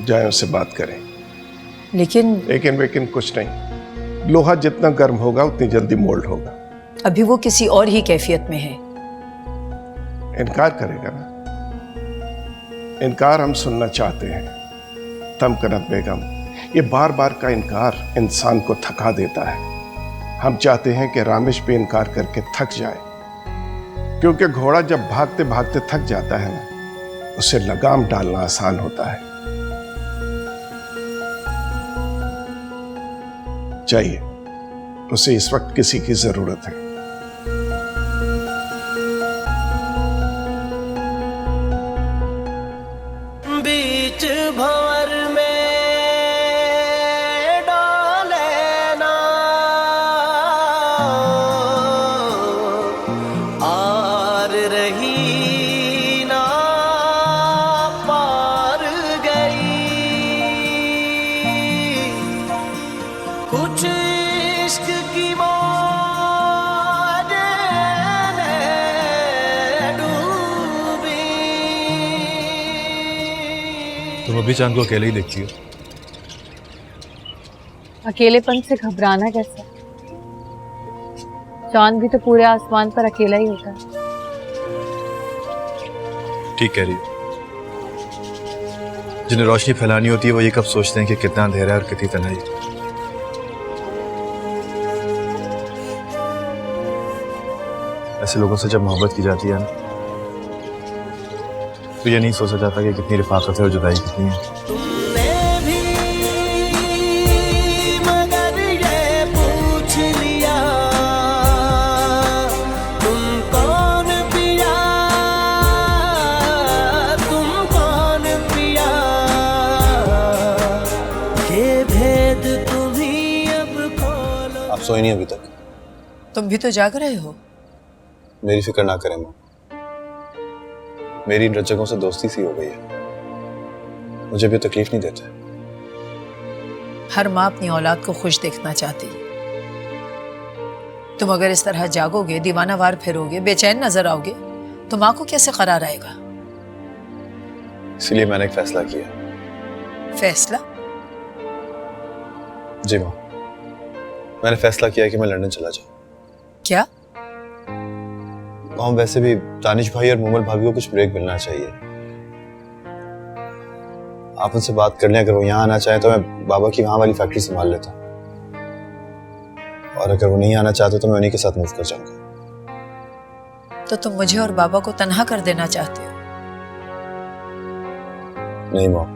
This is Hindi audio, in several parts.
जाएं उससे बात करें। लेकिन कुछ नहीं। लोहा जितना गर्म होगा उतनी जल्दी मोल्ड होगा। अभी वो किसी और ही कैफियत में है। इनकार करेगा ना? इनकार हम सुनना चाहते हैं। तमकनत बेगम, ये बार बार का इनकार इंसान को थका देता है। हम चाहते हैं कि रामिश भी इनकार करके थक जाए, क्योंकि घोड़ा जब भागते भागते थक जाता है ना, उसे लगाम डालना आसान होता है। चाहिए, उसे इस वक्त किसी की जरूरत है। बीच भंवर में डाले ना आर रही ना पार गई, कुछ इश्क की मौज में डूबी। तुम अभी चांद को अकेले ही देखती हो? अकेलेपन से घबराना कैसा? चांद भी तो पूरे आसमान पर अकेला ही होता है। ठीक कह रही हो। जिन्हें रोशनी फैलानी होती है वो ये कब सोचते हैं कि कितना अंधेरा है और कितनी तन्हाई है। ऐसे लोगों से जब मोहब्बत की जाती है ना, तो ये नहीं सोचा जाता कि कितनी रिफाकत है और जुदाई कितनी है। तुमने भी मगर ये पूछ लिया, तुम कौन पिया, तुम कौन पिया, ये भेद तुम्ही अब खोलो। आप सोई नहीं अभी तक? तुम भी तो जाग रहे हो। मेरी फिक्र ना करें माँ, मेरी इन रचकों से दोस्ती सी हो गई है, मुझे भी तकलीफ नहीं देते। हर माँ अपनी औलाद को खुश देखना चाहती है। तुम अगर इस तरह जागोगे, दीवाना वार फिरोगे, बेचैन नजर आओगे, तो माँ को कैसे करार आएगा? इसलिए मैंने एक फैसला किया। फैसला? जी माँ, मैंने फैसला किया कि मैं लंदन चला जाऊँ। क्या? हम वैसे भी दानिश भाई और मोमल भाभी को कुछ ब्रेक मिलना चाहिए। आप उनसे बात कर लें, अगर वो यहाँ आना चाहे तो मैं बाबा की वहां वाली फैक्ट्री संभाल लेता, और अगर वो नहीं आना चाहते तो मैं उन्हीं के साथ मूव कर जाऊंगा। तो तुम मुझे और बाबा को तन्हा कर देना चाहते हो? नहीं माँ,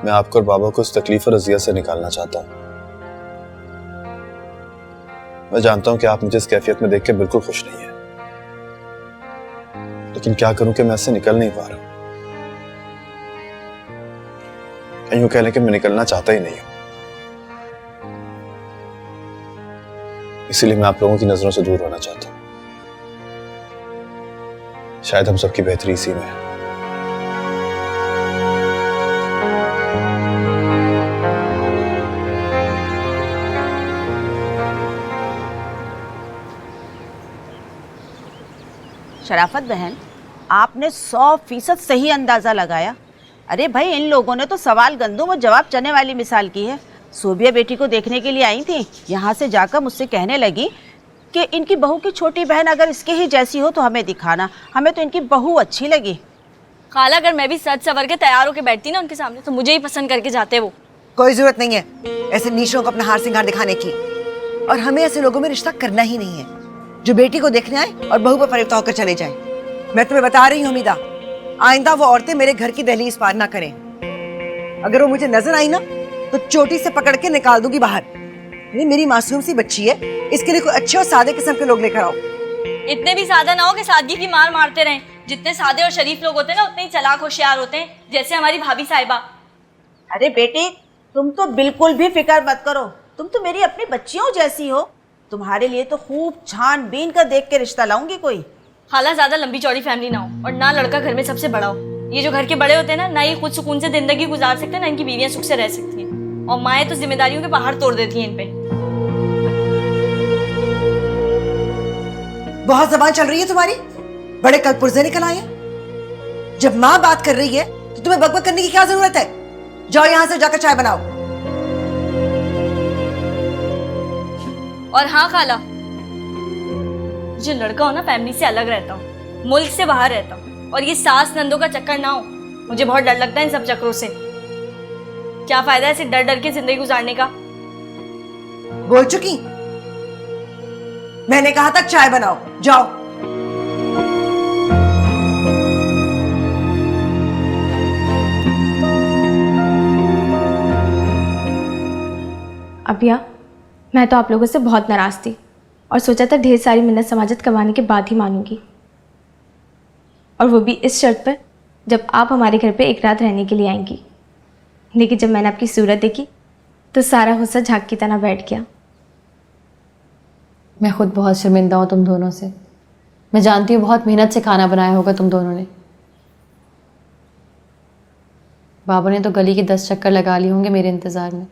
मैं आपको और बाबा को इस तकलीफ और अजियत से निकालना चाहता हूँ। मैं जानता हूं कि आप मुझे इस कैफियत में देख के बिल्कुल खुश नहीं है, लेकिन क्या करूं कि मैं इससे निकल नहीं पा रहा हूं। यूं कह लें कि मैं निकलना चाहता ही नहीं हूं। इसीलिए मैं आप लोगों की नजरों से दूर होना चाहता हूं। शायद हम सबकी बेहतरी इसी में है। शराफत बहन, आपने 100% सही अंदाजा लगाया। अरे भाई, इन लोगों ने तो सवाल गंदुम और जवाब चने वाली मिसाल की है। सोबिया बेटी को देखने के लिए आई थी, यहाँ से जाकर मुझसे कहने लगी कि इनकी बहू की छोटी बहन अगर इसके ही जैसी हो तो हमें दिखाना, हमें तो इनकी बहू अच्छी लगी। खाला, अगर मैं भी सज सवर के तैयार होकर बैठती ना उनके सामने तो मुझे ही पसंद करके जाते वो। कोई जरूरत नहीं है ऐसे नीचों को अपना हार सिंगार दिखाने की, और हमें ऐसे लोगों में रिश्ता करना ही नहीं है जो बेटी को देखने आए और बहू पर फरेफ्ता होकर चले जाए। मैं तुम्हें बता रही हूँ हमीदा, आइंदा वो औरतें मेरे घर की दहलीज पार ना करें। अगर वो मुझे नजर आई ना तो चोटी से पकड़ के निकाल दूंगी बाहर। मेरी मासूम सी बच्ची है, इसके लिए कोई अच्छे और सादे किस्म के लोग लेकर आओ। इतने भी सादा ना हो कि सादगी की मार मारते रहें। जितने सादे और शरीफ लोग होते हैं ना, उतने ही चालाक होशियार होते हैं, जैसे हमारी भाभी साहिबा। अरे बेटी, तुम तो बिल्कुल भी फिक्र मत करो, तुम तो मेरी अपनी बच्चियों जैसी हो। तुम्हारे लिए तो खूब छानबीन कर देख के रिश्ता लाऊंगी कोई। खाला, ज्यादा लंबी चौड़ी फैमिली ना हो और ना लड़का घर में सबसे बड़ा हो। ये जो घर के बड़े होते हैं ना ये खुद सुकून से जिंदगी गुजार सकते हैं, ना इनकी बीवियां सुख से रह सकती हैं, और माएँ तो जिम्मेदारियों के पहाड़ तोड़ देती हैं इन पे। बहुत जबान चल रही है तुम्हारी, बड़े कलपुर्जे निकल आए हैं। जब माँ बात कर रही है तो तुम्हें बकबक करने की क्या जरूरत है? जाओ यहाँ से, जाकर चाय बनाओ। और हाँ खाला, जो लड़का हो ना फैमिली से अलग रहता हूँ, मुल्क से बाहर रहता हूँ, और ये सास नंदों का चक्कर ना हो। मुझे बहुत डर लगता है इन सब चक्करों से। क्या फायदा है सिर्फ डर डर के जिंदगी गुजारने का। बोल चुकी, मैंने कहा था चाय बनाओ, जाओ। अभिया, मैं तो आप लोगों से बहुत नाराज़ थी और सोचा था ढेर सारी मिन्नत समाजत करवाने के बाद ही मानूंगी, और वो भी इस शर्त पर जब आप हमारे घर पे एक रात रहने के लिए आएंगी। लेकिन जब मैंने आपकी सूरत देखी तो सारा गुस्सा झाग की तरह बैठ गया। मैं खुद बहुत शर्मिंदा हूँ तुम दोनों से। मैं जानती हूँ बहुत मेहनत से खाना बनाया होगा तुम दोनों ने। बाबा ने तो गली के 10 चक्कर लगा लिए होंगे मेरे इंतज़ार में।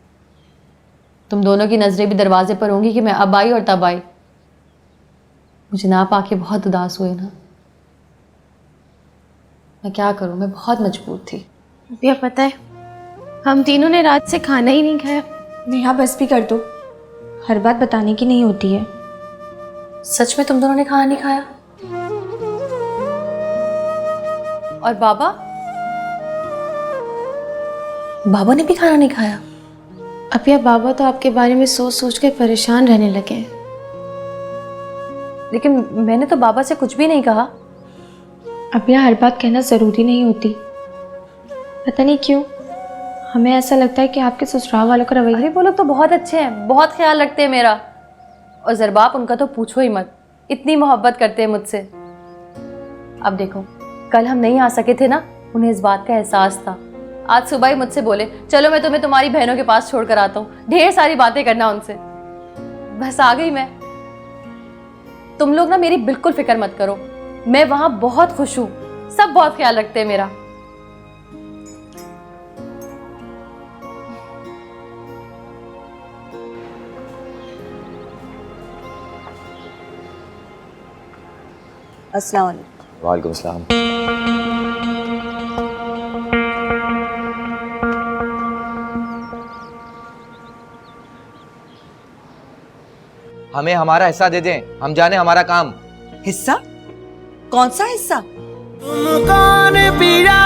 तुम दोनों की नज़रें भी दरवाजे पर होंगी कि मैं अब आई और तब आई। मुझे ना पाके बहुत उदास हुए ना। मैं क्या करूँ, मैं बहुत मजबूर थी। अभिया पता है, हम तीनों ने रात से खाना ही नहीं खाया। नेहा बस भी कर दो, हर बात बताने की नहीं होती है। सच में तुम दोनों ने खाना नहीं खाया? और बाबा ने भी खाना नहीं खाया? अभिया बाबा तो आपके बारे में सोच सोच के परेशान रहने लगे हैं। लेकिन मैंने तो बाबा से कुछ भी नहीं कहा। अभिया हर बात कहना ज़रूरी नहीं होती। पता नहीं क्यों हमें ऐसा लगता है कि आपके ससुराल वालों का रवैया। अरे वो लोग तो बहुत अच्छे हैं, बहुत ख्याल रखते हैं मेरा। और ज़रबाप उनका तो पूछो ही मत, इतनी मोहब्बत करते हैं मुझसे। अब देखो, कल हम नहीं आ सके थे ना, उन्हें इस बात का एहसास था। आज सुबह ही मुझसे बोले चलो मैं तुम्हें तुम्हारी बहनों के पास छोड़ कर आता हूँ, ढेर सारी बातें करना उनसे। बस आ गई मैं। तुम लोग ना मेरी बिल्कुल फिक्र मत करो, मैं वहां बहुत खुश हूँ। सब बहुत ख्याल रखते हैं मेरा। अस्सलाम वालेकुम। वालेकुम अस्सलाम। हमें हमारा हिस्सा दे दें, हम जाने हमारा काम। हिस्सा? कौन सा हिस्सा? तुम कौन पिया,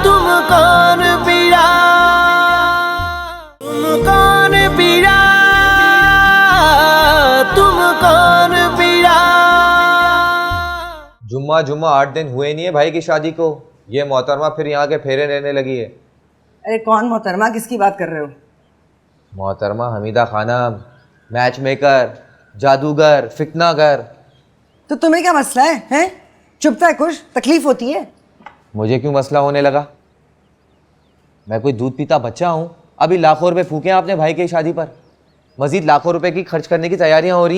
तुम कौन पिया, तुम कौन पिया, तुम कौन पिया। जुम्मा 8 दिन हुए नहीं है भाई की शादी को, ये मोहतरमा फिर यहाँ के फेरे लेने लगी है। अरे कौन मोहतरमा, किसकी बात कर रहे हो? मोहतरमा हमीदा खानम, मैच मेकर, जादूगर, फितनागर। तो तुम्हें क्या मसला है, हैं? चुपता है, कुछ तकलीफ होती है? मुझे क्यों मसला होने लगा? मैं कोई दूध पीता बच्चा हूँ? अभी लाखों रुपए फूके आपने भाई की शादी पर, मजीद लाखों रुपए की खर्च करने की तैयारियां हो रही हैं।